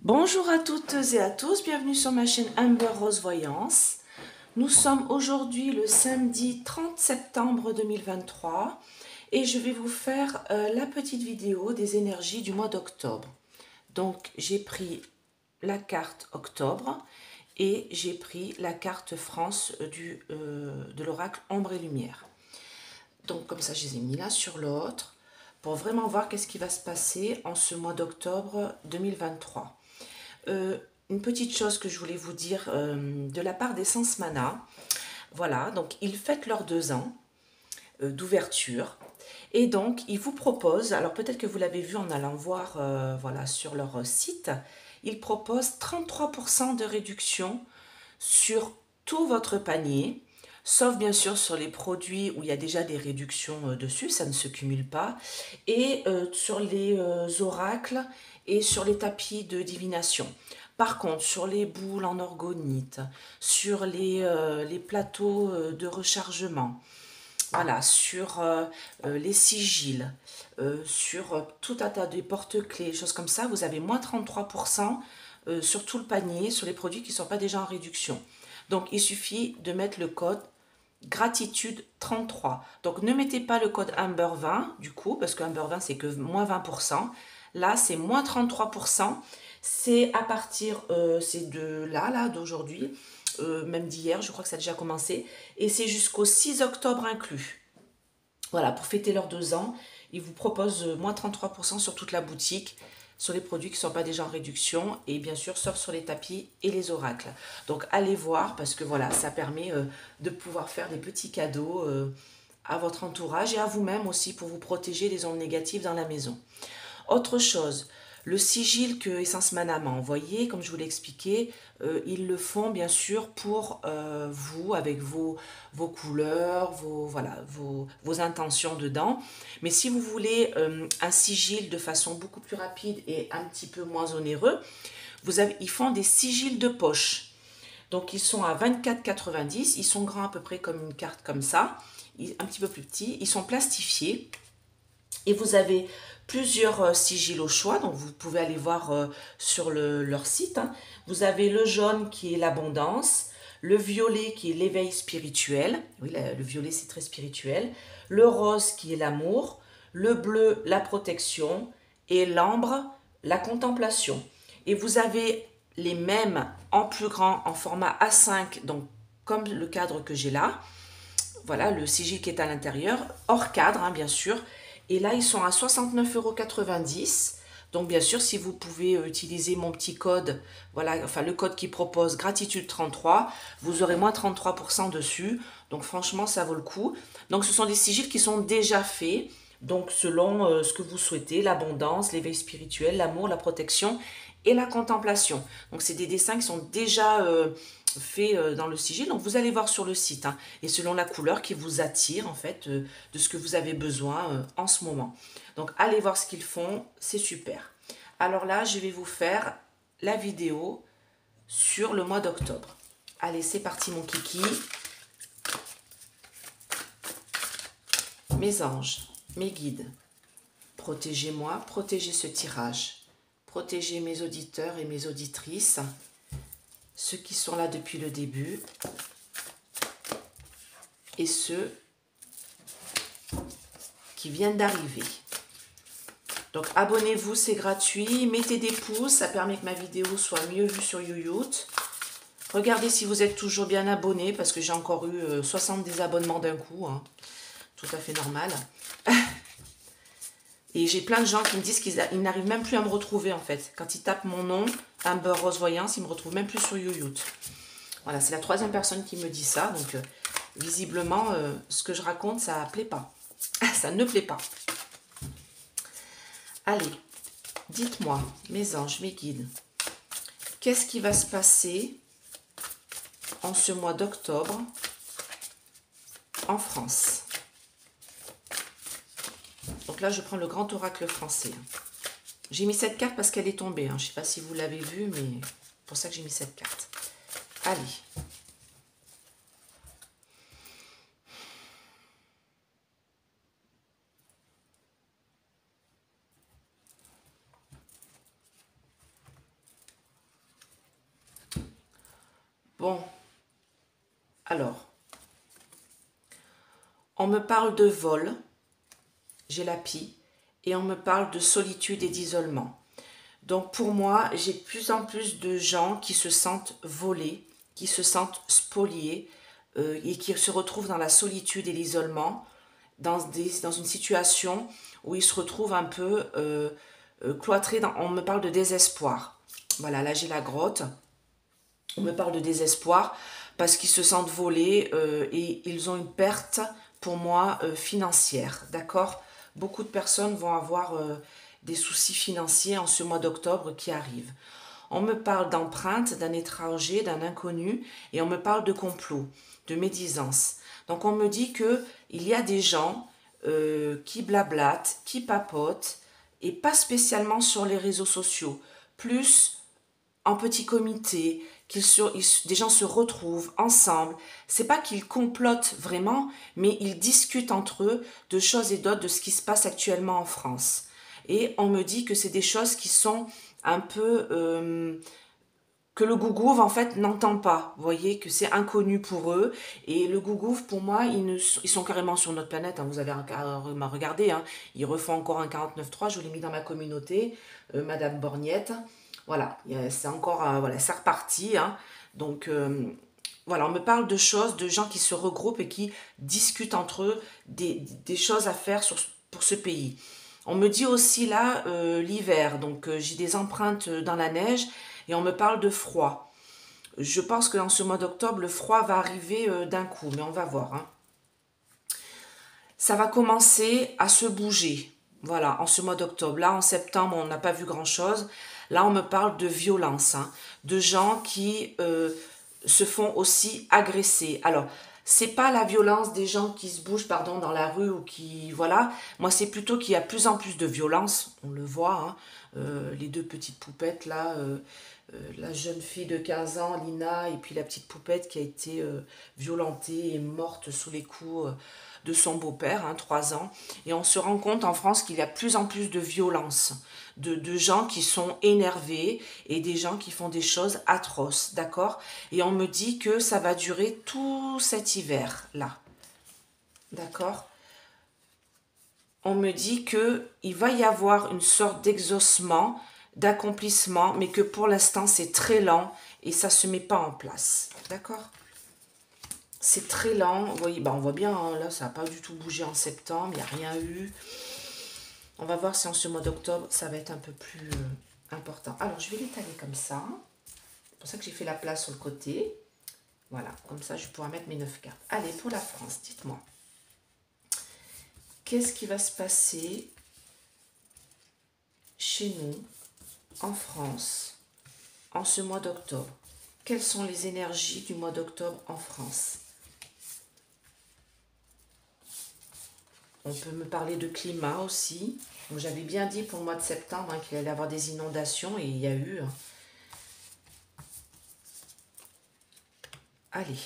Bonjour à toutes et à tous, bienvenue sur ma chaîne Amber Rose Voyance. Nous sommes aujourd'hui le samedi 30 septembre 2023 et je vais vous faire la petite vidéo des énergies du mois d'octobre. Donc j'ai pris la carte octobre et j'ai pris la carte France de l'oracle Ombre et Lumière. Donc comme ça je les ai mis l'un sur l'autre pour vraiment voir qu'est-ce qui va se passer en ce mois d'octobre 2023. Une petite chose que je voulais vous dire de la part d'Essence Mana. Voilà, donc ils fêtent leurs 2 ans d'ouverture. Et donc, ils vous proposent, alors peut-être que vous l'avez vu en allant voir voilà, sur leur site, ils proposent 33% de réduction sur tout votre panier, sauf bien sûr sur les produits où il y a déjà des réductions dessus, ça ne se cumule pas, et sur les oracles et sur les tapis de divination. Par contre, sur les boules en orgonite, sur les plateaux de rechargement, voilà, sur les sigils, sur tout un tas de porte-clés, choses comme ça, vous avez moins 33% sur tout le panier, sur les produits qui ne sont pas déjà en réduction. Donc, il suffit de mettre le code gratitude 33. Donc, ne mettez pas le code Amber 20, du coup, parce que Amber 20, c'est que moins 20%. Là, c'est moins 33%. C'est à partir, c'est de là d'aujourd'hui, même d'hier, je crois que ça a déjà commencé. Et c'est jusqu'au 6 octobre inclus. Voilà, pour fêter leurs 2 ans, ils vous proposent moins 33% sur toute la boutique, sur les produits qui ne sont pas déjà en réduction, et bien sûr, sauf sur les tapis et les oracles. Donc, allez voir, parce que voilà, ça permet de pouvoir faire des petits cadeaux à votre entourage et à vous-même aussi pour vous protéger des ondes négatives dans la maison. Autre chose, le sigil que Essence Mana m'a envoyé, comme je vous l'ai expliqué, ils le font bien sûr pour vous, avec vos couleurs, vos intentions dedans. Mais si vous voulez un sigil de façon beaucoup plus rapide et un petit peu moins onéreux, ils font des sigils de poche. Donc ils sont à 24,90, ils sont grands à peu près comme une carte comme ça, un petit peu plus petits, ils sont plastifiés. Et vous avez plusieurs sigils au choix, donc vous pouvez aller voir sur leur site. Hein. Vous avez le jaune qui est l'abondance, le violet qui est l'éveil spirituel, oui, le violet c'est très spirituel, le rose qui est l'amour, le bleu la protection et l'ambre la contemplation. Et vous avez les mêmes en plus grand, en format A5, donc comme le cadre que j'ai là. Voilà, le sigil qui est à l'intérieur, hors cadre, hein, bien sûr. Et là, ils sont à 69,90 €. Donc, bien sûr, si vous pouvez utiliser mon petit code, voilà, enfin le code qui propose gratitude 33, vous aurez moins 33% dessus. Donc, franchement, ça vaut le coup. Donc, ce sont des sigils qui sont déjà faits. Donc, selon ce que vous souhaitez, l'abondance, l'éveil spirituel, l'amour, la protection et la contemplation. Donc, c'est des dessins qui sont déjà faits dans le sigil. Donc, vous allez voir sur le site, hein, et selon la couleur qui vous attire, en fait, de ce que vous avez besoin en ce moment. Donc, allez voir ce qu'ils font, c'est super. Alors là, je vais vous faire la vidéo sur le mois d'octobre. Allez, c'est parti, mon kiki. Mes anges, mes guides, protégez-moi, protégez ce tirage. Protégez mes auditeurs et mes auditrices, ceux qui sont là depuis le début et ceux qui viennent d'arriver. Donc abonnez-vous, c'est gratuit. Mettez des pouces, ça permet que ma vidéo soit mieux vue sur YouTube. Regardez si vous êtes toujours bien abonné, parce que j'ai encore eu 60 désabonnements d'un coup. Hein. Tout à fait normal. Et j'ai plein de gens qui me disent qu'ils n'arrivent même plus à me retrouver en fait. Quand ils tapent mon nom, Amber Rose Voyance, ils ne me retrouvent même plus sur YouTube. Voilà, c'est la 3e personne qui me dit ça. Donc visiblement, ce que je raconte, ça ne plaît pas. Ça ne plaît pas. Allez, dites-moi, mes anges, mes guides, qu'est-ce qui va se passer en ce mois d'octobre en France? Donc là, je prends le grand oracle français. J'ai mis cette carte parce qu'elle est tombée. Hein. Je ne sais pas si vous l'avez vue, mais c'est pour ça que j'ai mis cette carte. Allez. Bon, alors, on me parle de vol, j'ai la pie, et on me parle de solitude et d'isolement. Donc pour moi, j'ai de plus en plus de gens qui se sentent volés, qui se sentent spoliés et qui se retrouvent dans la solitude et l'isolement, dans une situation où ils se retrouvent un peu cloîtrés. On me parle de désespoir. Voilà, là j'ai la grotte. On me parle de désespoir parce qu'ils se sentent volés et ils ont une perte, pour moi, financière. D'accord? Beaucoup de personnes vont avoir des soucis financiers en ce mois d'octobre qui arrive. On me parle d'empreinte, d'un étranger, d'un inconnu, et on me parle de complot, de médisance. Donc on me dit que il y a des gens qui blablatent, qui papotent, et pas spécialement sur les réseaux sociaux, plus en petit comité, des gens se retrouvent ensemble. C'est pas qu'ils complotent vraiment, mais ils discutent entre eux de choses et d'autres de ce qui se passe actuellement en France. Et on me dit que c'est des choses qui sont un peu que le gougouvre en fait n'entend pas. Vous voyez que c'est inconnu pour eux. Et le gougouvre, pour moi, ils sont carrément sur notre planète. Hein, vous avez regardé, hein, ils refont encore un 49.3. Je l'ai mis dans ma communauté, Madame Borgnette. Voilà, c'est encore, voilà, c'est reparti. Hein. Donc, voilà, on me parle de choses, de gens qui se regroupent et qui discutent entre eux des choses à faire pour ce pays. On me dit aussi là l'hiver, donc j'ai des empreintes dans la neige et on me parle de froid. Je pense que dans ce mois d'octobre, le froid va arriver d'un coup, mais on va voir. Hein. Ça va commencer à se bouger, voilà, en ce mois d'octobre. Là, en septembre, on n'a pas vu grand-chose. Là, on me parle de violence, hein, de gens qui se font aussi agresser. Alors, c'est pas la violence des gens qui se bougent, pardon, dans la rue ou qui, voilà. Moi, c'est plutôt qu'il y a plus en plus de violence. On le voit, hein. Les deux petites poupettes là, la jeune fille de 15 ans, Lina, et puis la petite poupette qui a été violentée et morte sous les coups de son beau-père, hein, 3 ans. Et on se rend compte en France qu'il y a plus en plus de violence, de gens qui sont énervés et des gens qui font des choses atroces, d'accord? Et on me dit que ça va durer tout cet hiver-là, d'accord? On me dit qu'il va y avoir une sorte d'exaucement, d'accomplissement, mais que pour l'instant c'est très lent et ça ne se met pas en place, d'accord? C'est très lent, vous voyez, bah on voit bien, hein, là ça n'a pas du tout bougé en septembre, il n'y a rien eu. On va voir si en ce mois d'octobre ça va être un peu plus important. Alors je vais l'étaler comme ça, c'est pour ça que j'ai fait la place sur le côté. Voilà, comme ça je vais pouvoir mettre mes 9 cartes. Allez, pour la France, dites-moi. Qu'est-ce qui va se passer chez nous, en France, en ce mois d'octobre? Quelles sont les énergies du mois d'octobre en France? On peut me parler de climat aussi. J'avais bien dit pour le mois de septembre hein, qu'il allait y avoir des inondations et il y a eu. Hein. Allez.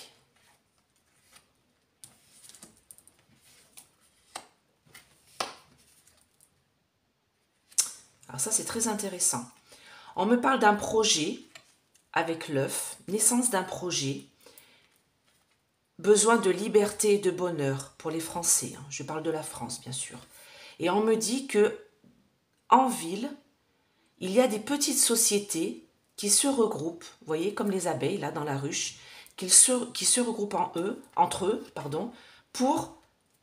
Alors ça, c'est très intéressant. On me parle d'un projet avec l'œuf, naissance d'un projet, besoin de liberté et de bonheur pour les Français. Hein. Je parle de la France, bien sûr. Et on me dit que en ville, il y a des petites sociétés qui se regroupent, vous voyez, comme les abeilles, là, dans la ruche, qui se regroupent entre eux, pour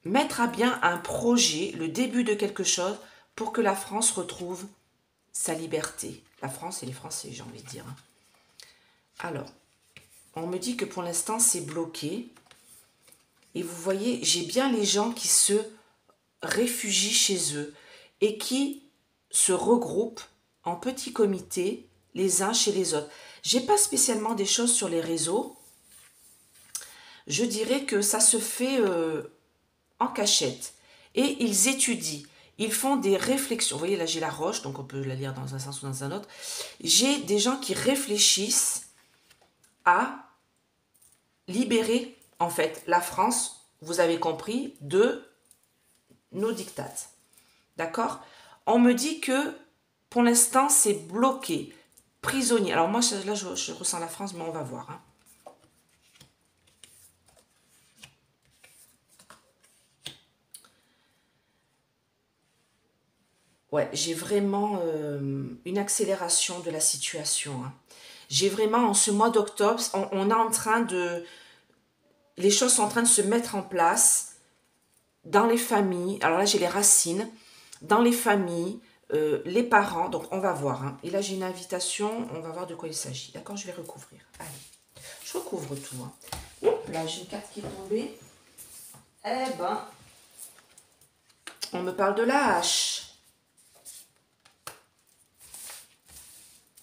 mettre à bien un projet, le début de quelque chose, pour que la France retrouve sa liberté. La France et les Français, j'ai envie de dire. Alors, on me dit que pour l'instant, c'est bloqué. Et vous voyez, j'ai bien les gens qui se réfugient chez eux et qui se regroupent en petits comités, les uns chez les autres. J'ai pas spécialement des choses sur les réseaux. Je dirais que ça se fait en cachette. Et ils étudient. Ils font des réflexions. Vous voyez, là, j'ai la roche, donc on peut la lire dans un sens ou dans un autre. J'ai des gens qui réfléchissent à libérer, en fait, la France, vous avez compris, de nos dictates. D'accord? On me dit que, pour l'instant, c'est bloqué, prisonnier. Alors moi, là, je ressens la France, mais on va voir. Hein. Ouais, j'ai vraiment une accélération de la situation, hein. J'ai vraiment, en ce mois d'octobre, on est en train de... Les choses sont en train de se mettre en place dans les familles. Alors là, j'ai les racines. Dans les familles, les parents. Donc, on va voir, hein. Et là, j'ai une invitation. On va voir de quoi il s'agit. D'accord, je vais recouvrir. Allez, je recouvre tout, hein. Oups, là, j'ai une carte qui est tombée. Eh ben, on me parle de la hache.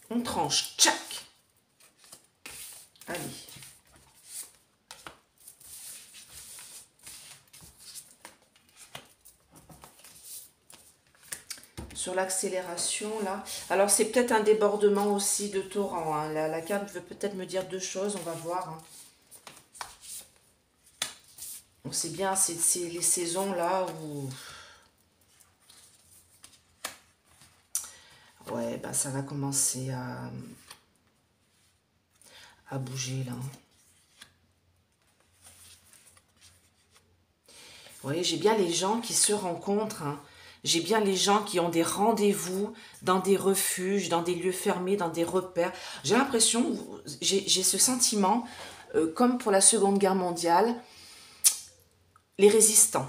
On tranche. Tchac. Allez. Sur l'accélération, là. Alors, c'est peut-être un débordement aussi de torrent, hein. La carte veut peut-être me dire deux choses. On va voir, hein. Donc, c'est bien, c'est les saisons, là, où... Ouais, ben, ça va commencer à bouger, là. Vous voyez, j'ai bien les gens qui se rencontrent, hein. J'ai bien les gens qui ont des rendez-vous dans des refuges, dans des lieux fermés, dans des repères. J'ai l'impression, j'ai ce sentiment, comme pour la Seconde Guerre mondiale, les résistants.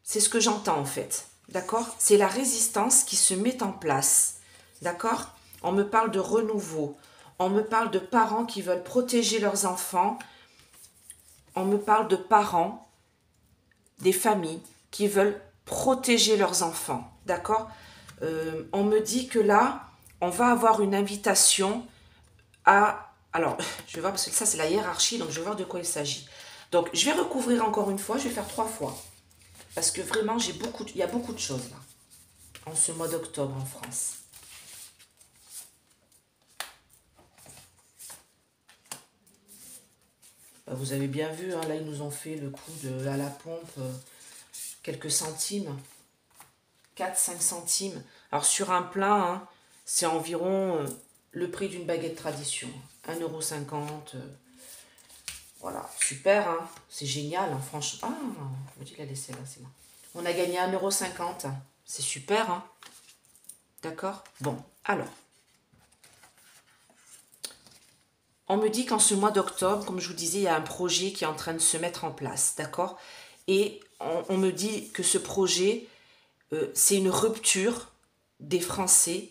C'est ce que j'entends en fait. D'accord? C'est la résistance qui se met en place. D'accord? On me parle de renouveau. On me parle de parents qui veulent protéger leurs enfants. On me parle de parents, des familles qui veulent protéger leurs enfants. D'accord? On me dit que là, on va avoir une invitation à... Alors, je vais voir, parce que ça, c'est la hiérarchie, donc je vais voir de quoi il s'agit. Donc, je vais recouvrir encore une fois, je vais faire 3 fois. Parce que vraiment, il y a beaucoup de choses là, en ce mois d'octobre en France. Bah, vous avez bien vu, hein, là, ils nous ont fait le coup de à la pompe, quelques centimes, 4-5 centimes. Alors, sur un plat, hein, c'est environ le prix d'une baguette tradition. 1,50 €. Voilà, super, hein, c'est génial, hein, franchement. Ah, je me dis la laisser là, c'est bon. On a gagné 1,50 €. C'est super, hein. D'accord? Bon, alors. On me dit qu'en ce mois d'octobre, comme je vous disais, il y a un projet qui est en train de se mettre en place, d'accord? Et on me dit que ce projet, c'est une rupture des Français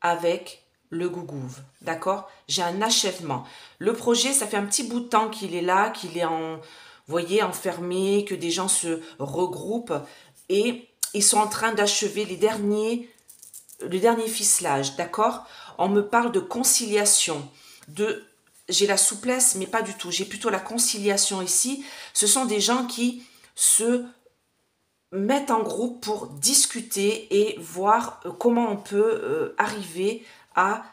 avec le gougouve, d'accord? J'ai un achèvement. Le projet, ça fait un petit bout de temps qu'il est là, qu'il est vous voyez, enfermé, que des gens se regroupent et ils sont en train d'achever le dernier ficelage, d'accord? On me parle de conciliation, j'ai la souplesse, mais pas du tout. J'ai plutôt la conciliation ici. Ce sont des gens qui se mettent en groupe pour discuter et voir comment on peut arriver à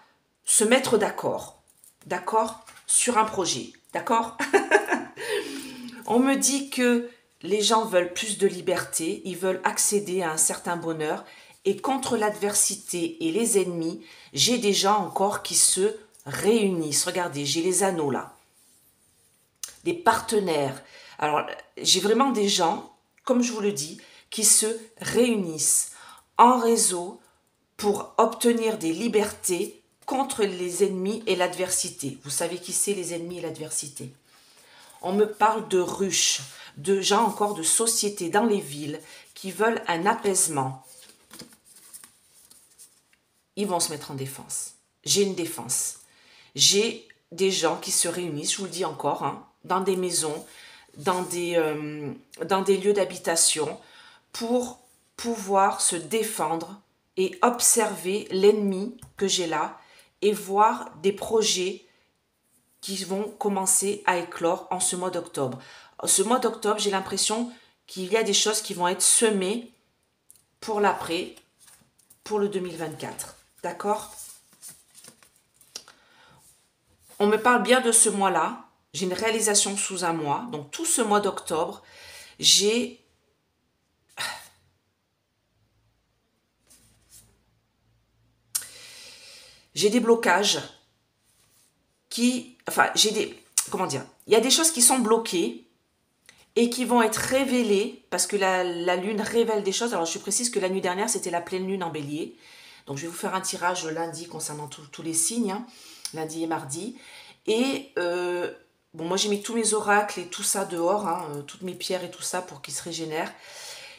se mettre d'accord. D'accord? Sur un projet. D'accord? On me dit que les gens veulent plus de liberté, ils veulent accéder à un certain bonheur. Et contre l'adversité et les ennemis, j'ai des gens encore qui se réunissent. Regardez, j'ai les anneaux là. Des partenaires. Alors, j'ai vraiment des gens, comme je vous le dis, qui se réunissent en réseau pour obtenir des libertés contre les ennemis et l'adversité. Vous savez qui c'est, les ennemis et l'adversité? On me parle de ruches, de gens encore de sociétés dans les villes qui veulent un apaisement. Ils vont se mettre en défense. J'ai une défense. J'ai des gens qui se réunissent, je vous le dis encore, hein, dans des maisons, dans des lieux d'habitation, pour pouvoir se défendre et observer l'ennemi que j'ai là et voir des projets qui vont commencer à éclore en ce mois d'octobre. Ce mois d'octobre, j'ai l'impression qu'il y a des choses qui vont être semées pour l'après, pour le 2024. D'accord? On me parle bien de ce mois-là. J'ai une réalisation sous un mois. Donc, tout ce mois d'octobre, j'ai des blocages qui... Enfin, j'ai des... Comment dire? Il y a des choses qui sont bloquées et qui vont être révélées, parce que la lune révèle des choses. Alors je précise que la nuit dernière, c'était la pleine lune en bélier. Donc je vais vous faire un tirage lundi concernant tous les signes, hein, lundi et mardi. Et bon, moi j'ai mis tous mes oracles et tout ça dehors, hein, toutes mes pierres et tout ça pour qu'ils se régénèrent.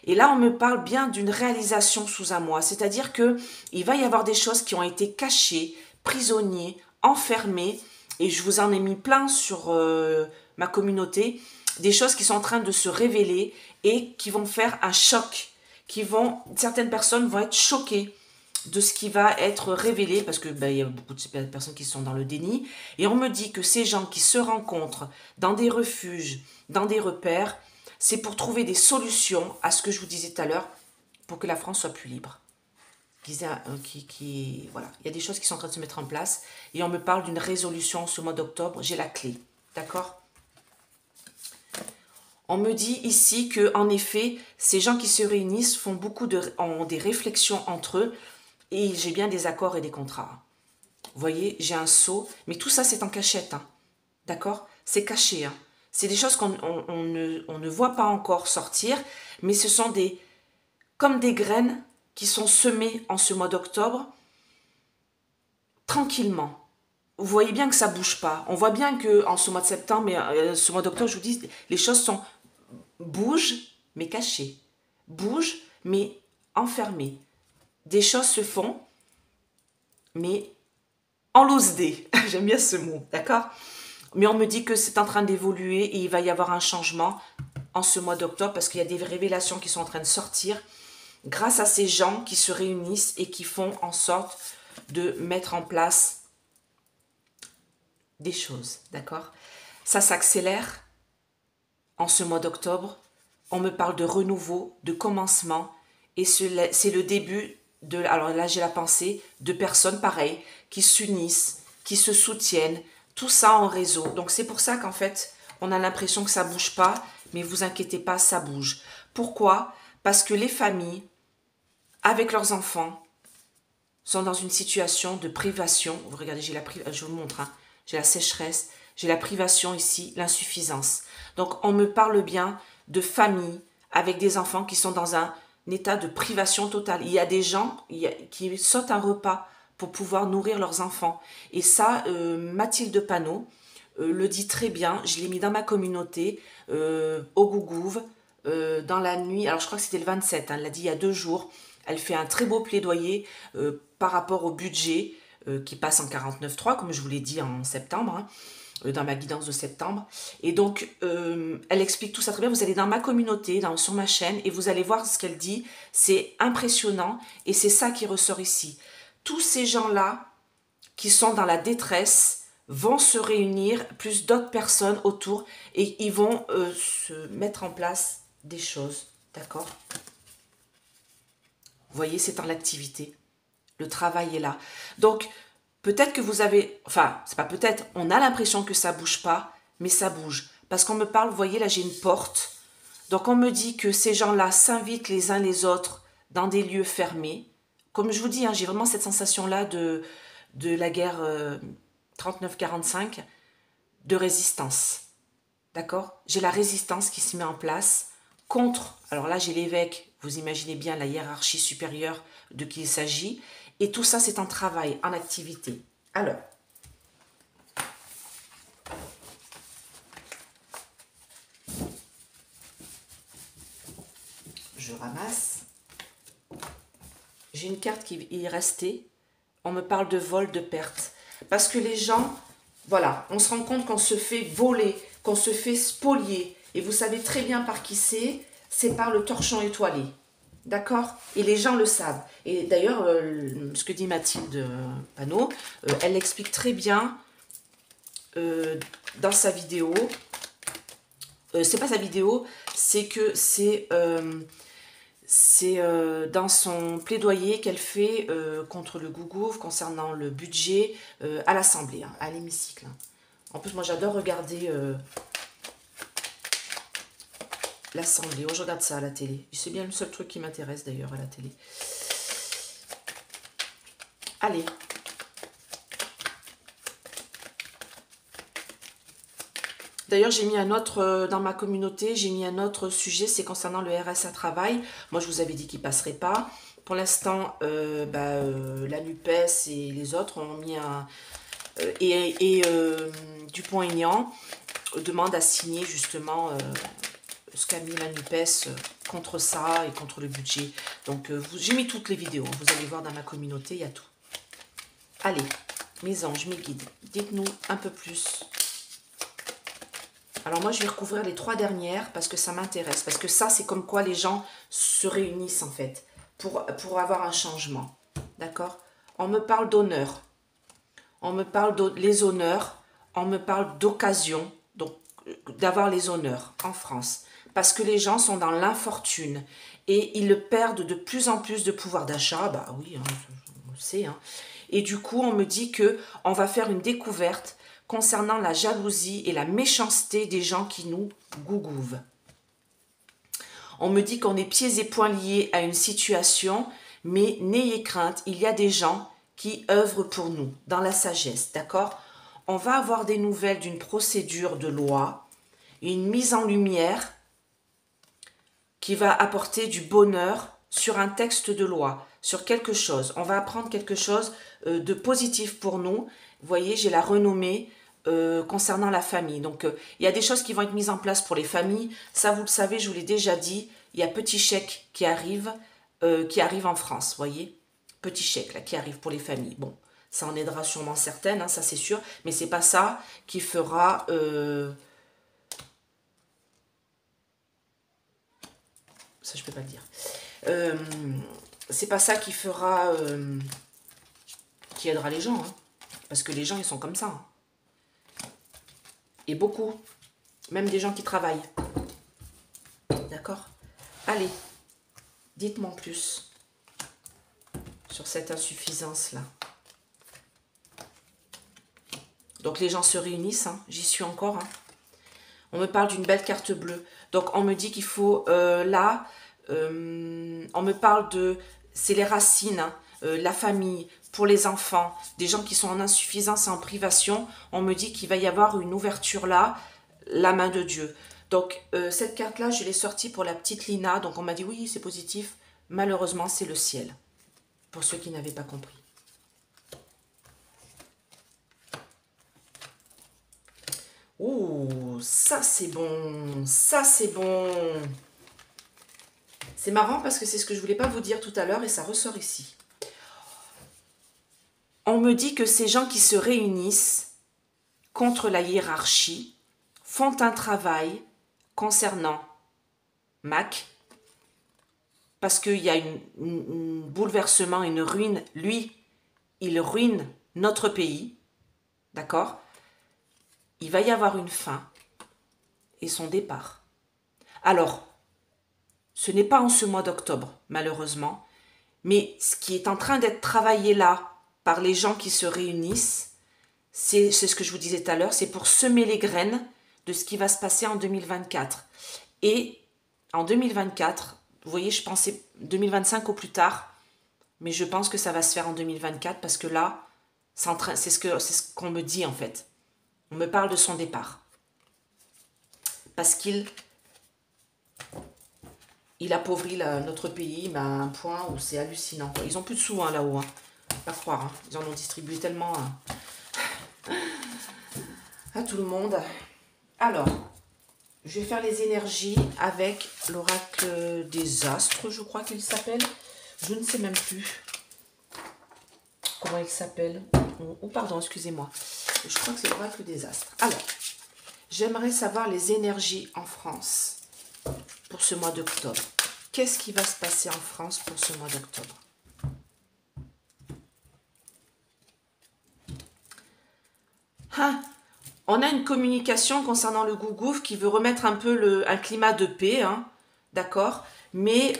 Et là, on me parle bien d'une réalisation sous un mois. C'est-à-dire que il va y avoir des choses qui ont été cachées, prisonniers, enfermées. Et je vous en ai mis plein sur ma communauté. Des choses qui sont en train de se révéler et qui vont faire un choc. Certaines personnes vont être choquées de ce qui va être révélé, parce que il y a beaucoup de personnes qui sont dans le déni. Et on me dit que ces gens qui se rencontrent dans des refuges, dans des repères, c'est pour trouver des solutions à ce que je vous disais tout à l'heure, pour que la France soit plus libre. Voilà. Il y a des choses qui sont en train de se mettre en place, et on me parle d'une résolution ce mois d'octobre. J'ai la clé, d'accord? On me dit ici que, en effet, ces gens qui se réunissent ont des réflexions entre eux, et j'ai bien des accords et des contrats. Vous voyez, j'ai un sceau, mais tout ça c'est en cachette, hein. D'accord? C'est caché, hein. C'est des choses qu'on ne voit pas encore sortir, mais ce sont comme des graines qui sont semées en ce mois d'octobre, tranquillement. Vous voyez bien que ça bouge pas. On voit bien que en ce mois de septembre et ce mois d'octobre, je vous dis, les choses bougent, mais cachées. Bougent, mais enfermées. Des choses se font, mais en loose day. J'aime bien ce mot, d'accord? Mais on me dit que c'est en train d'évoluer et il va y avoir un changement en ce mois d'octobre parce qu'il y a des révélations qui sont en train de sortir grâce à ces gens qui se réunissent et qui font en sorte de mettre en place des choses, d'accord? Ça s'accélère en ce mois d'octobre. On me parle de renouveau, de commencement et c'est le début alors là j'ai la pensée, de personnes pareilles qui s'unissent, qui se soutiennent, tout ça en réseau. Donc c'est pour ça qu'en fait, on a l'impression que ça bouge pas, mais vous inquiétez pas, ça bouge. Pourquoi? Parce que les familles, avec leurs enfants, sont dans une situation de privation. Vous regardez, je vous montre, hein, j'ai la sécheresse, j'ai la privation ici, l'insuffisance. Donc on me parle bien de familles avec des enfants qui sont dans un état de privation totale. Il y a des gens qui sautent un repas pour pouvoir nourrir leurs enfants. Et ça, Mathilde Panot le dit très bien. Je l'ai mis dans ma communauté, au Gougouve, dans la nuit. Alors je crois que c'était le 27, hein, elle l'a dit il y a 2 jours. Elle fait un très beau plaidoyer par rapport au budget qui passe en 49.3, comme je vous l'ai dit en septembre, hein, dans ma guidance de septembre. Et donc, elle explique tout ça très bien. Vous allez dans ma communauté, sur ma chaîne, et vous allez voir ce qu'elle dit. C'est impressionnant, et c'est ça qui ressort ici. Tous ces gens-là qui sont dans la détresse vont se réunir, plus d'autres personnes autour, et ils vont se mettre en place des choses, d'accord? Vous voyez, c'est en l'activité. Le travail est là. Donc, peut-être que vous avez... Enfin, c'est pas peut-être, on a l'impression que ça bouge pas, mais ça bouge. Parce qu'on me parle, vous voyez, là j'ai une porte. Donc on me dit que ces gens-là s'invitent les uns les autres dans des lieux fermés. Comme je vous dis, hein, j'ai vraiment cette sensation-là de la guerre 39-45, de résistance. D'accord? J'ai la résistance qui se met en place contre... Alors là, j'ai l'évêque, vous imaginez bien la hiérarchie supérieure de qui il s'agit. Et tout ça, c'est en travail, en activité. Alors, je ramasse. J'ai une carte qui est restée. On me parle de vol, de perte. Parce que les gens, voilà, on se rend compte qu'on se fait voler, qu'on se fait spolier. Et vous savez très bien par qui c'est par le torchon étoilé. D'accord? Et les gens le savent. Et d'ailleurs, ce que dit Mathilde Panot, elle l'explique très bien dans sa vidéo. C'est pas sa vidéo, c'est que c'est dans son plaidoyer qu'elle fait contre le Gougouve concernant le budget à l'Assemblée, hein, à l'hémicycle. En plus, moi, j'adore regarder l'Assemblée. Oh, je regarde ça à la télé. C'est bien le seul truc qui m'intéresse, d'ailleurs, à la télé. Allez. D'ailleurs, j'ai mis un autre, dans ma communauté, j'ai mis un autre sujet, c'est concernant le RSA travail. Moi, je vous avais dit qu'il ne passerait pas. Pour l'instant, la NUPES et les autres ont mis un... Dupont-Aignan demande à signer justement ce qu'a mis la NUPES contre ça et contre le budget. Donc, j'ai mis toutes les vidéos. Vous allez voir dans ma communauté, il y a tout. Allez, mes anges, mes guides, dites-nous un peu plus. Alors moi, je vais recouvrir les 3 dernières parce que ça m'intéresse. Parce que ça, c'est comme quoi les gens se réunissent en fait pour avoir un changement. D'accord? On me parle d'honneur. On me parle des honneurs. On me parle d'occasion. Donc, d'avoir les honneurs en France. Parce que les gens sont dans l'infortune. Et ils perdent de plus en plus de pouvoir d'achat. Bah oui, hein, on le sait. Hein. Et du coup, on me dit qu'on va faire une découverte concernant la jalousie et la méchanceté des gens qui nous gougouvent. On me dit qu'on est pieds et poings liés à une situation, mais n'ayez crainte, il y a des gens qui œuvrent pour nous, dans la sagesse, d'accord? On va avoir des nouvelles d'une procédure de loi, une mise en lumière qui va apporter du bonheur sur un texte de loi, sur quelque chose. On va apprendre quelque chose de positif pour nous. Vous voyez, j'ai la renommée concernant la famille. Donc, il y a des choses qui vont être mises en place pour les familles. Ça, vous le savez, je vous l'ai déjà dit. Il y a Petit Chèque qui arrive en France, vous voyez. Petit Chèque, là, qui arrive pour les familles. Bon, ça en aidera sûrement certaines, hein, ça c'est sûr. Mais c'est pas ça qui fera... ça, je peux pas le dire. C'est pas ça qui fera... qui aidera les gens, hein. Parce que les gens, ils sont comme ça. Hein. Et beaucoup. Même des gens qui travaillent. D'accord? Allez, dites-moi plus sur cette insuffisance-là. Donc les gens se réunissent, hein. J'y suis encore. Hein. On me parle d'une belle carte bleue. Donc on me dit qu'il faut, on me parle de, c'est les racines, hein, la famille, pour les enfants, des gens qui sont en insuffisance et en privation. On me dit qu'il va y avoir une ouverture là, la main de Dieu. Donc cette carte-là, je l'ai sortie pour la petite Lina. Donc on m'a dit oui, c'est positif. Malheureusement, c'est le ciel. Pour ceux qui n'avaient pas compris. Ouh, ça c'est bon, ça c'est bon. C'est marrant parce que c'est ce que je voulais pas vous dire tout à l'heure et ça ressort ici. On me dit que ces gens qui se réunissent contre la hiérarchie font un travail concernant Mac, parce qu'il y a un bouleversement, une ruine. Lui, il ruine notre pays, d'accord? Il va y avoir une fin et son départ. Alors, ce n'est pas en ce mois d'octobre, malheureusement, mais ce qui est en train d'être travaillé là par les gens qui se réunissent, c'est ce que je vous disais tout à l'heure, c'est pour semer les graines de ce qui va se passer en 2024. Et en 2024, vous voyez, je pensais 2025 au plus tard, mais je pense que ça va se faire en 2024 parce que là, c'est ce qu'on me dit en fait. On me parle de son départ. Parce qu'il appauvrit notre pays à un point où c'est hallucinant. Ils n'ont plus de sous hein, là-haut. Hein. Pas croire. Hein. Ils en ont distribué tellement à tout le monde. Alors, je vais faire les énergies avec l'oracle des astres, je crois qu'il s'appelle. Je ne sais même plus comment il s'appelle. Oh, pardon, excusez-moi. Je crois que c'est l'oracle des astres. Alors, j'aimerais savoir les énergies en France pour ce mois d'octobre. Qu'est-ce qui va se passer en France pour ce mois d'octobre? Ah, on a une communication concernant le gougouf qui veut remettre un peu un climat de paix, hein, d'accord? Mais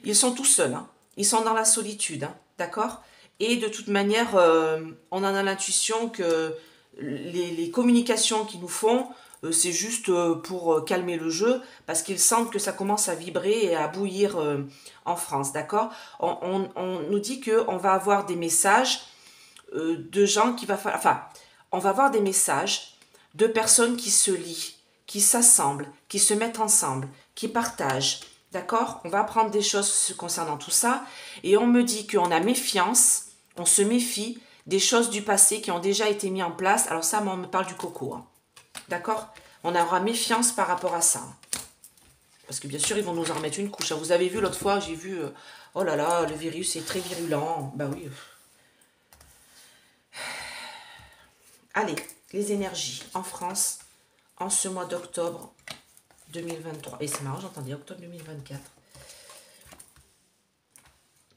ils sont tout seuls, hein, ils sont dans la solitude, hein, d'accord? Et de toute manière, on en a l'intuition que les communications qu'ils nous font, c'est juste pour calmer le jeu, parce qu'ils sentent que ça commence à vibrer et à bouillir en France, d'accord? On nous dit qu'on va avoir des messages de gens qui va falloir... Enfin, on va avoir des messages deux personnes qui se lient, qui s'assemblent, qui se mettent ensemble, qui partagent. D'accord? On va apprendre des choses concernant tout ça. Et on me dit qu'on a méfiance, on se méfie des choses du passé qui ont déjà été mises en place. Alors ça, moi, on me parle du coco. Hein. D'accord? On aura méfiance par rapport à ça. Parce que bien sûr, ils vont nous en remettre une couche. Vous avez vu l'autre fois, j'ai vu... oh là là, le virus est très virulent. Bah oui. Allez, les énergies en France en ce mois d'octobre 2023. Et c'est marrant, j'entendais octobre 2024.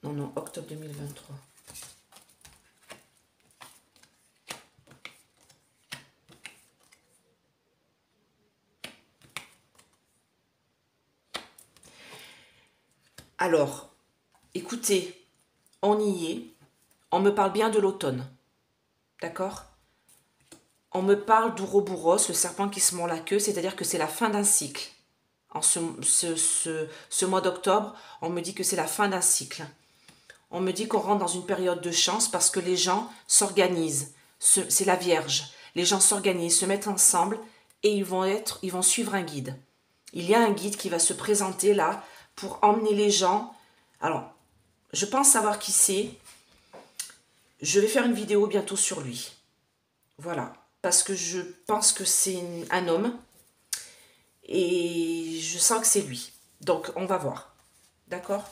Non, non, octobre 2023. Alors, écoutez, on y est. On me parle bien de l'automne. D'accord? On me parle d'Ouroboros, le serpent qui se mord la queue, c'est-à-dire que c'est la fin d'un cycle. En ce mois d'octobre, on me dit que c'est la fin d'un cycle. On me dit qu'on rentre dans une période de chance parce que les gens s'organisent. C'est la Vierge. Les gens s'organisent, se mettent ensemble et ils vont suivre un guide. Il y a un guide qui va se présenter là pour emmener les gens. Alors, je pense savoir qui c'est. Je vais faire une vidéo bientôt sur lui. Voilà. Parce que je pense que c'est un homme. Et je sens que c'est lui. Donc, on va voir. D'accord ?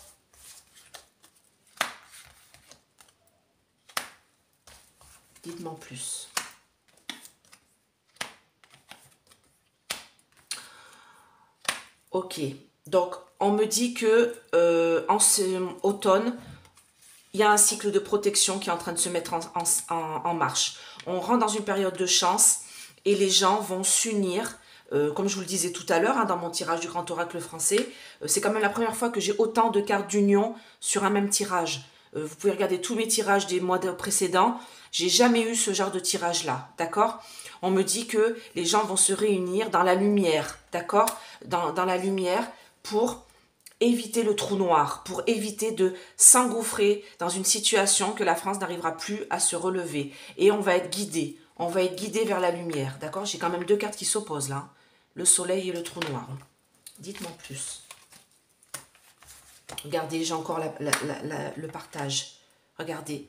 Dites-moi en plus. Ok. Donc, on me dit que en automne, il y a un cycle de protection qui est en train de se mettre en marche. On rentre dans une période de chance et les gens vont s'unir. Comme je vous le disais tout à l'heure, hein, dans mon tirage du Grand Oracle français, c'est quand même la première fois que j'ai autant de cartes d'union sur un même tirage. Vous pouvez regarder tous mes tirages des mois précédents. J'ai jamais eu ce genre de tirage-là, d'accord? On me dit que les gens vont se réunir dans la lumière, d'accord? Dans la lumière pour éviter le trou noir, pour éviter de s'engouffrer dans une situation que la France n'arrivera plus à se relever. Et on va être guidé. On va être guidé vers la lumière, d'accord? J'ai quand même deux cartes qui s'opposent là. Le soleil et le trou noir. Dites-moi plus. Regardez, j'ai encore le partage. Regardez.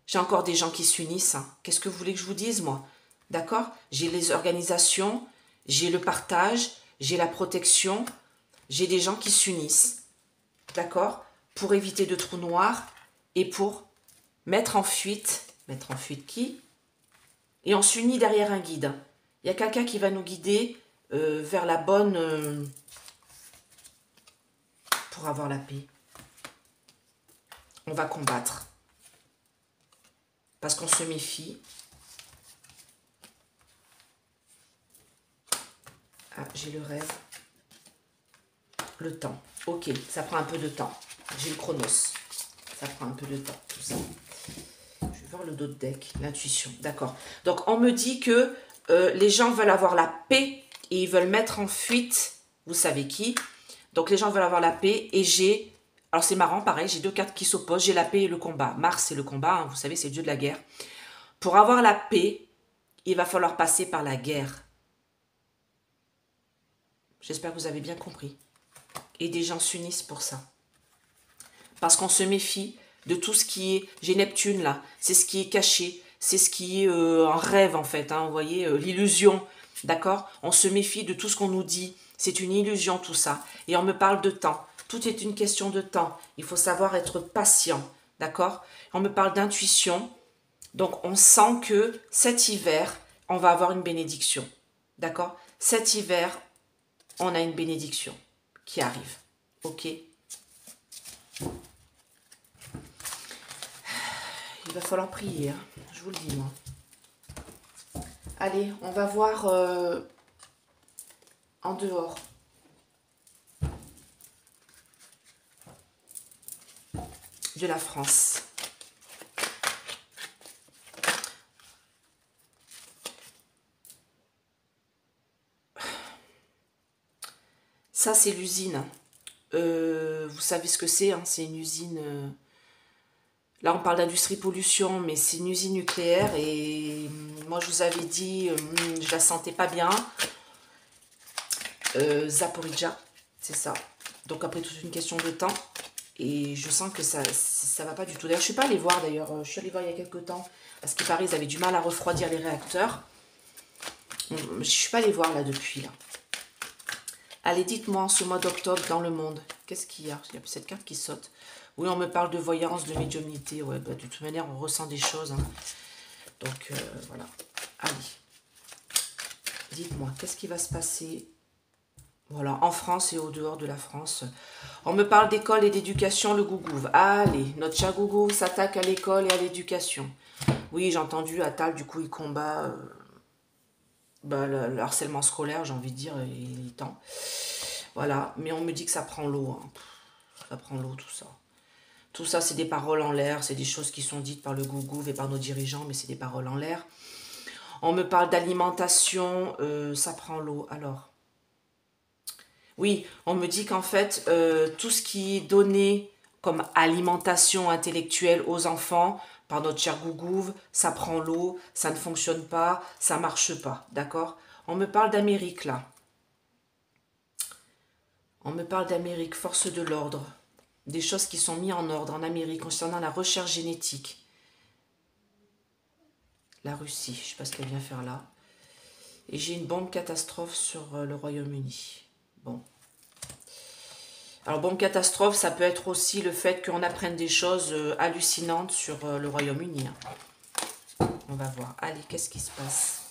J'ai encore des gens qui s'unissent. Hein. Qu'est-ce que vous voulez que je vous dise, moi? D'accord? J'ai les organisations, j'ai le partage, j'ai la protection, j'ai des gens qui s'unissent. D'accord? Pour éviter de trous noirs et pour mettre en fuite. Mettre en fuite qui? Et on s'unit derrière un guide. Il y a quelqu'un qui va nous guider vers la bonne... pour avoir la paix. On va combattre. Parce qu'on se méfie. Ah, j'ai le rêve. Le temps. Ok, ça prend un peu de temps. J'ai le chronos. Ça prend un peu de temps, tout ça. Je vais voir le dos de deck, l'intuition. D'accord. Donc, on me dit que les gens veulent avoir la paix et ils veulent mettre en fuite, vous savez qui. Donc, les gens veulent avoir la paix et j'ai... Alors, c'est marrant, pareil, j'ai deux cartes qui s'opposent. J'ai la paix et le combat. Mars, c'est le combat, hein, vous savez, c'est le dieu de la guerre. Pour avoir la paix, il va falloir passer par la guerre. J'espère que vous avez bien compris. Et des gens s'unissent pour ça. Parce qu'on se méfie de tout ce qui est... J'ai Neptune là, c'est ce qui est caché, c'est ce qui est un rêve en fait, hein, vous voyez, l'illusion, d'accord? On se méfie de tout ce qu'on nous dit, c'est une illusion tout ça. Et on me parle de temps, tout est une question de temps, il faut savoir être patient, d'accord? On me parle d'intuition, donc on sent que cet hiver, on va avoir une bénédiction, d'accord? Cet hiver, on a une bénédiction qui arrive, ok? Il va falloir prier, hein. Je vous le dis, moi. Allez, on va voir en dehors. De la France. Ça, c'est l'usine. Vous savez ce que c'est, hein, c'est une usine... Là, on parle d'industrie pollution, mais c'est une usine nucléaire et moi, je vous avais dit, je la sentais pas bien. Zaporizhzhia, c'est ça. Donc après, toute une question de temps. Et je sens que ça va pas du tout. D'ailleurs, je suis pas allée voir, d'ailleurs. Je suis allée voir il y a quelques temps. Parce qu'il paraît qu'ils avaient du mal à refroidir les réacteurs. Je suis pas allée voir là depuis, là. Allez, dites-moi, en ce mois d'octobre, dans le monde, qu'est-ce qu'il y a? Il y a cette carte qui saute. Oui, on me parle de voyance, de médiumnité. Ouais, bah, de toute manière, on ressent des choses. Hein. Donc, voilà. Allez. Dites-moi, qu'est-ce qui va se passer? Voilà, en France et au dehors de la France. On me parle d'école et d'éducation, le gougouve. Allez, notre chat gougouve s'attaque à l'école et à l'éducation. Oui, j'ai entendu Attal, du coup, il combat le harcèlement scolaire, j'ai envie de dire, il est temps. Voilà, mais on me dit que ça prend l'eau. Hein. Ça prend l'eau, tout ça. Tout ça, c'est des paroles en l'air, c'est des choses qui sont dites par le gougouve et par nos dirigeants, mais c'est des paroles en l'air. On me parle d'alimentation, ça prend l'eau. Alors, oui, on me dit qu'en fait, tout ce qui est donné comme alimentation intellectuelle aux enfants par notre cher gougouve, ça prend l'eau, ça ne fonctionne pas, ça marche pas, d'accord? On me parle d'Amérique, là. On me parle d'Amérique, force de l'ordre. Des choses qui sont mises en ordre en Amérique concernant la recherche génétique. La Russie, je ne sais pas ce qu'elle vient faire là. Et j'ai une bombe catastrophe sur le Royaume-Uni. Bon. Alors, bombe catastrophe, ça peut être aussi le fait qu'on apprenne des choses hallucinantes sur le Royaume-Uni. Hein. On va voir. Allez, qu'est-ce qui se passe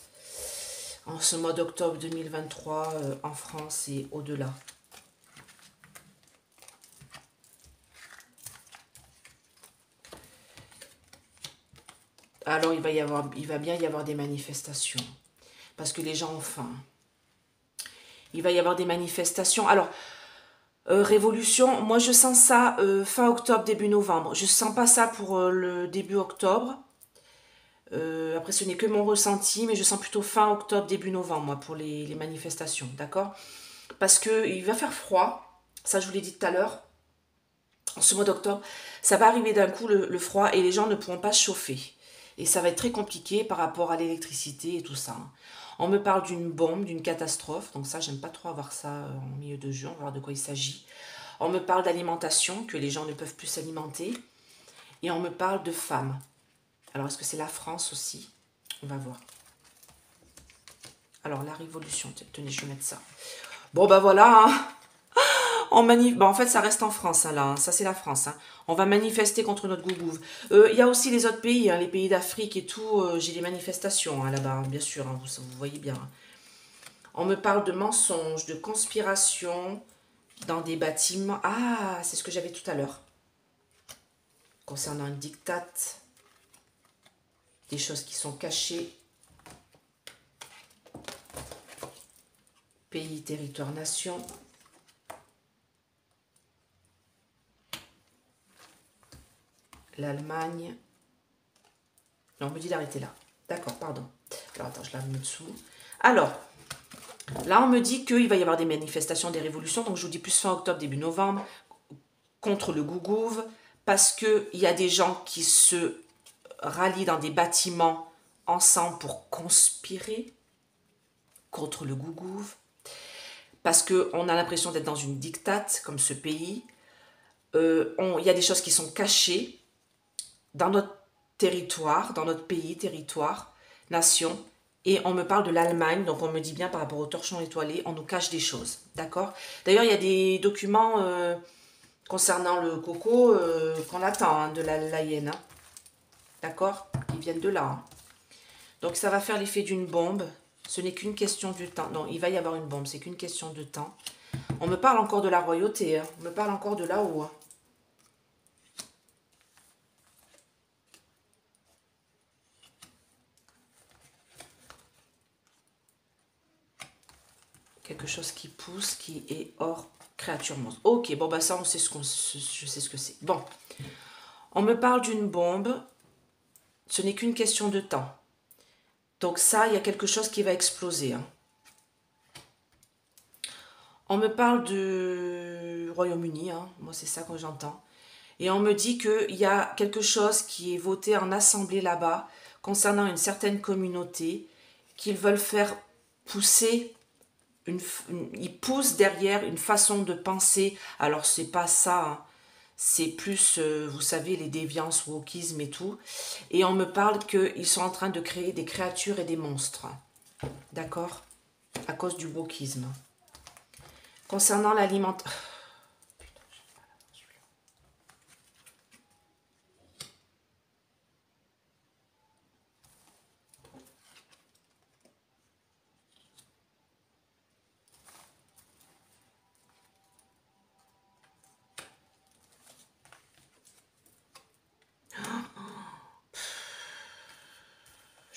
en ce mois d'octobre 2023 en France et au-delà? Alors, il va bien y avoir des manifestations. Parce que les gens ont faim. Il va y avoir des manifestations. Alors, révolution, moi je sens ça fin octobre, début novembre. Je sens pas ça pour le début octobre. Après, ce n'est que mon ressenti, mais je sens plutôt fin octobre, début novembre, moi, pour les manifestations, d'accord? Parce qu'il va faire froid, ça je vous l'ai dit tout à l'heure, en ce mois d'octobre, ça va arriver d'un coup le froid et les gens ne pourront pas se chauffer. Et ça va être très compliqué par rapport à l'électricité et tout ça. On me parle d'une bombe, d'une catastrophe, donc ça, j'aime pas trop avoir ça en milieu de jeu, on va voir de quoi il s'agit. On me parle d'alimentation, que les gens ne peuvent plus s'alimenter. Et on me parle de femmes. Alors, est-ce que c'est la France aussi? On va voir. Alors, la révolution, tenez, je vais mettre ça. Bon, bah voilà, hein. En fait, ça reste en France, hein, là. Hein. Ça, c'est la France. Hein. On va manifester contre notre gougouve. Il y a aussi les autres pays, hein, les pays d'Afrique et tout. J'ai des manifestations hein, là-bas, hein, bien sûr. Hein, vous voyez bien. Hein. On me parle de mensonges, de conspiration dans des bâtiments. Ah, c'est ce que j'avais tout à l'heure. Concernant une dictate. Des choses qui sont cachées. Pays, territoire, nation. L'Allemagne. Non, on me dit d'arrêter là. D'accord, pardon. Alors, attends, je la mets dessous. Alors, là, on me dit qu'il va y avoir des manifestations, des révolutions. Donc, je vous dis plus fin octobre, début novembre, contre le gougouve. Parce qu'il y a des gens qui se rallient dans des bâtiments ensemble pour conspirer contre le gougouve. Parce qu'on a l'impression d'être dans une dictate, comme ce pays. Il y a des choses qui sont cachées dans notre territoire, dans notre pays, territoire, nation, et on me parle de l'Allemagne, donc on me dit bien par rapport au torchon étoilé, on nous cache des choses, d'accord? D'ailleurs, il y a des documents concernant le coco qu'on attend hein, de la hyène, hein, d'accord? Qui viennent de là. Hein. Donc ça va faire l'effet d'une bombe, ce n'est qu'une question de temps. Non, il va y avoir une bombe, c'est qu'une question de temps. On me parle encore de la royauté, hein, on me parle encore de là-haut, hein. Quelque chose qui pousse, qui est hors créature monstre. Ok, bon bah ça on sait je sais ce que c'est. Bon, on me parle d'une bombe, ce n'est qu'une question de temps. Donc ça, il y a quelque chose qui va exploser. Hein. On me parle du Royaume-Uni, hein. Moi c'est ça que j'entends. Et on me dit qu'il y a quelque chose qui est voté en assemblée là-bas concernant une certaine communauté qu'ils veulent faire pousser, ils poussent derrière une façon de penser. Alors, c'est pas ça, hein. C'est plus, vous savez, les déviances, wokisme et tout. Et on me parle qu'ils sont en train de créer des créatures et des monstres. D'accord? À cause du wokisme. Concernant l'alimentation...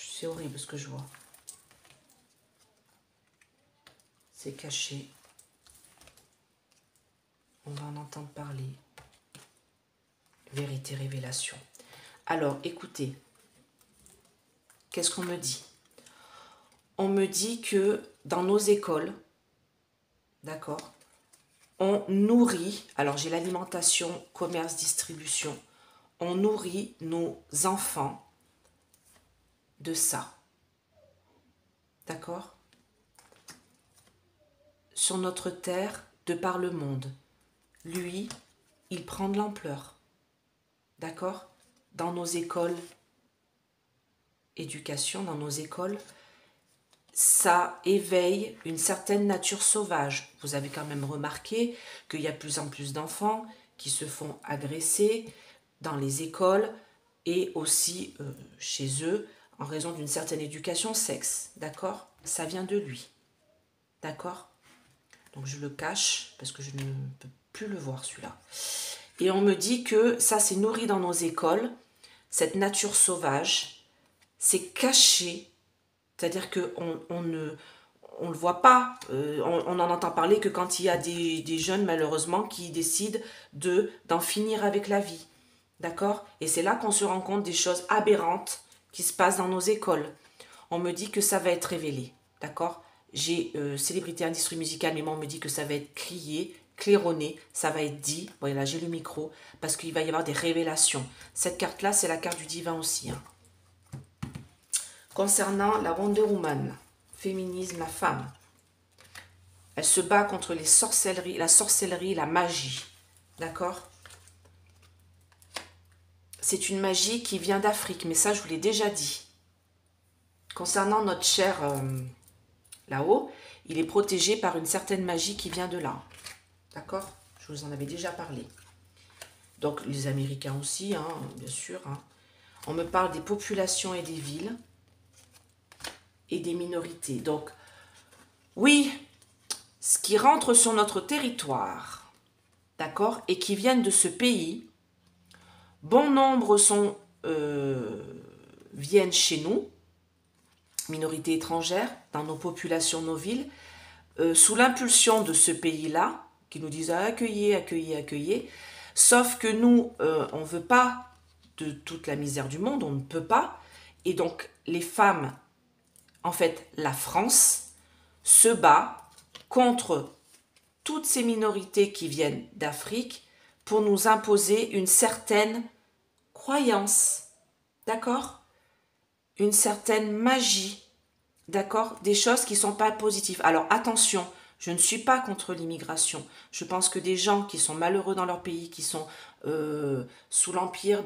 C'est horrible ce que je vois. C'est caché. On va en entendre parler. Vérité, révélation. Alors, écoutez. Qu'est-ce qu'on me dit? On me dit que dans nos écoles, d'accord, on nourrit, alors j'ai l'alimentation, commerce, distribution, on nourrit nos enfants de ça. D'accord? Sur notre terre, de par le monde. Lui, il prend de l'ampleur. D'accord? Dans nos écoles, éducation, dans nos écoles, ça éveille une certaine nature sauvage. Vous avez quand même remarqué qu'il y a de plus en plus d'enfants qui se font agresser dans les écoles et aussi chez eux en raison d'une certaine éducation sexe. D'accord? Ça vient de lui. D'accord? Donc je le cache parce que je ne peux plus le voir celui-là. Et on me dit que ça c'est nourri dans nos écoles, cette nature sauvage, c'est caché, c'est-à-dire qu'on ne le voit pas, on en entend parler que quand il y a des jeunes malheureusement qui décident d'en finir avec la vie. D'accord? Et c'est là qu'on se rend compte des choses aberrantes qui se passent dans nos écoles. On me dit que ça va être révélé. D'accord? J'ai célébrité industrie musicale, mais moi on me dit que ça va être crié, claironné, ça va être dit. Voilà, j'ai le micro, parce qu'il va y avoir des révélations. Cette carte-là, c'est la carte du divin aussi. Hein. Concernant la Wonder Woman, féminisme, la femme, elle se bat contre les sorcelleries, la sorcellerie, la magie. D'accord? C'est une magie qui vient d'Afrique, mais ça, je vous l'ai déjà dit. Concernant notre cher là-haut, il est protégé par une certaine magie qui vient de là. D'accord? Je vous en avais déjà parlé. Donc, les Américains aussi, hein, bien sûr. Hein. On me parle des populations et des villes et des minorités. Donc, oui, ce qui rentre sur notre territoire, d'accord, et qui viennent de ce pays, bon nombre viennent chez nous, minorités étrangères, dans nos populations, nos villes, sous l'impulsion de ce pays-là, qui nous disent accueillez, accueillez, accueillez. Sauf que nous, on ne veut pas de toute la misère du monde, on ne peut pas. Et donc, les femmes, en fait, la France, se bat contre toutes ces minorités qui viennent d'Afrique pour nous imposer une certaine croyance, d'accord? Une certaine magie, d'accord? Des choses qui ne sont pas positives. Alors, attention, je ne suis pas contre l'immigration. Je pense que des gens qui sont malheureux dans leur pays, qui sont sous l'empire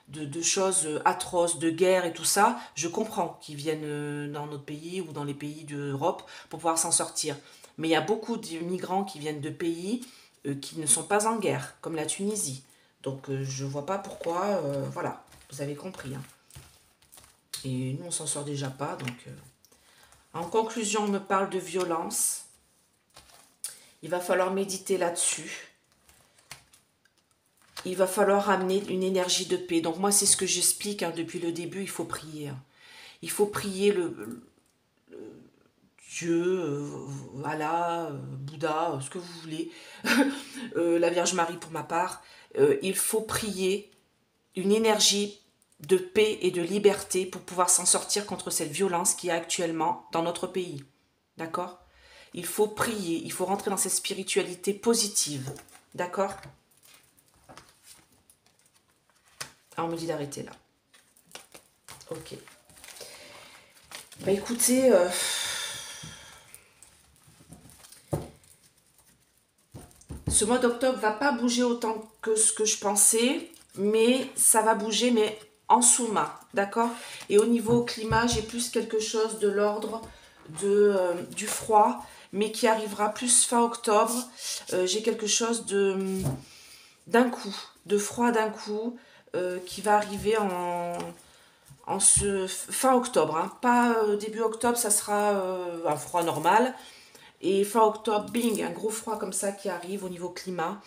de choses atroces, de guerre et tout ça, je comprends qu'ils viennent dans notre pays ou dans les pays d'Europe pour pouvoir s'en sortir. Mais il y a beaucoup de migrants qui viennent de pays qui ne sont pas en guerre, comme la Tunisie. Donc je ne vois pas pourquoi, voilà, vous avez compris. Hein. Et nous, on s'en sort déjà pas, donc... En conclusion, on me parle de violence. Il va falloir méditer là-dessus. Il va falloir amener une énergie de paix. Donc moi, c'est ce que j'explique hein, depuis le début, il faut prier. Hein. Il faut prier le Dieu, Allah, Bouddha, ce que vous voulez, la Vierge Marie pour ma part. Il faut prier une énergie de paix et de liberté pour pouvoir s'en sortir contre cette violence qui est actuellement dans notre pays. D'accord? Il faut prier, il faut rentrer dans cette spiritualité positive. D'accord? Ah, on me dit d'arrêter là. Ok. Bah écoutez, ce mois d'octobre va pas bouger autant que ce que je pensais, mais ça va bouger, mais en sous-main, d'accord? Et au niveau climat, j'ai plus quelque chose de l'ordre du froid, mais qui arrivera plus fin octobre. J'ai quelque chose d'un coup, de froid d'un coup, qui va arriver en fin octobre, hein. Pas début octobre, ça sera un froid normal. Et fin octobre, bing, un gros froid comme ça qui arrive au niveau climat.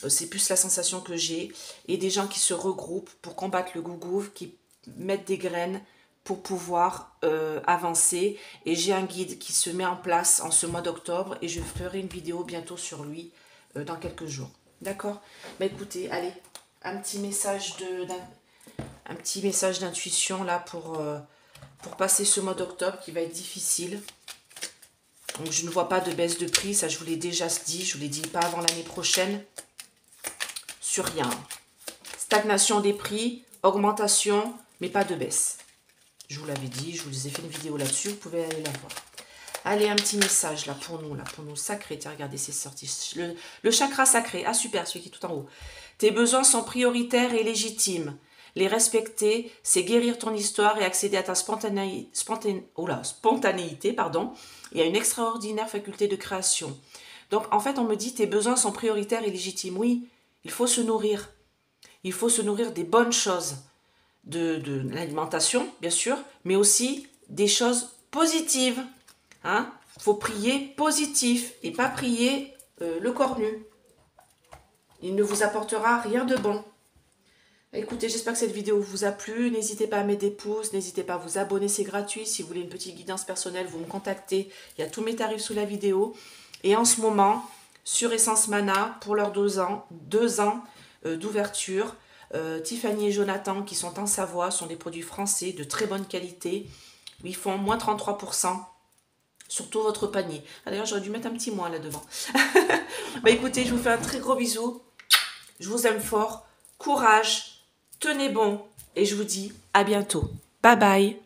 C'est plus la sensation que j'ai. Et des gens qui se regroupent pour combattre le gougouf, qui mettent des graines pour pouvoir avancer. Et j'ai un guide qui se met en place en ce mois d'octobre. Et je ferai une vidéo bientôt sur lui dans quelques jours. D'accord? Bah écoutez, allez, un petit message d'intuition là pour passer ce mois d'octobre qui va être difficile. Donc je ne vois pas de baisse de prix, ça je vous l'ai déjà dit, je vous l'ai dit pas avant l'année prochaine, sur rien. Stagnation des prix, augmentation, mais pas de baisse. Je vous l'avais dit, je vous ai fait une vidéo là-dessus, vous pouvez aller la voir. Allez, un petit message là pour nous sacré. Tiens, regardez, c'est sorti. Le chakra sacré, ah super, celui qui est tout en haut. Tes besoins sont prioritaires et légitimes. Les respecter, c'est guérir ton histoire et accéder à ta spontanéité, et à une extraordinaire faculté de création. Donc, en fait, on me dit tes besoins sont prioritaires et légitimes. Oui, il faut se nourrir. Il faut se nourrir des bonnes choses, de l'alimentation, bien sûr, mais aussi des choses positives. Hein? Faut prier positif et pas prier le corps nu. Il ne vous apportera rien de bon. Écoutez, j'espère que cette vidéo vous a plu. N'hésitez pas à mettre des pouces, n'hésitez pas à vous abonner, c'est gratuit. Si vous voulez une petite guidance personnelle, vous me contactez. Il y a tous mes tarifs sous la vidéo. Et en ce moment, sur Essence Mana, pour leurs 2 ans d'ouverture, Tiffany et Jonathan, qui sont en Savoie, sont des produits français de très bonne qualité. Ils font moins 33% sur tout votre panier. Ah, d'ailleurs, j'aurais dû mettre un petit moins là devant. Bah écoutez, je vous fais un très gros bisou. Je vous aime fort. Courage. Tenez bon et je vous dis à bientôt. Bye bye.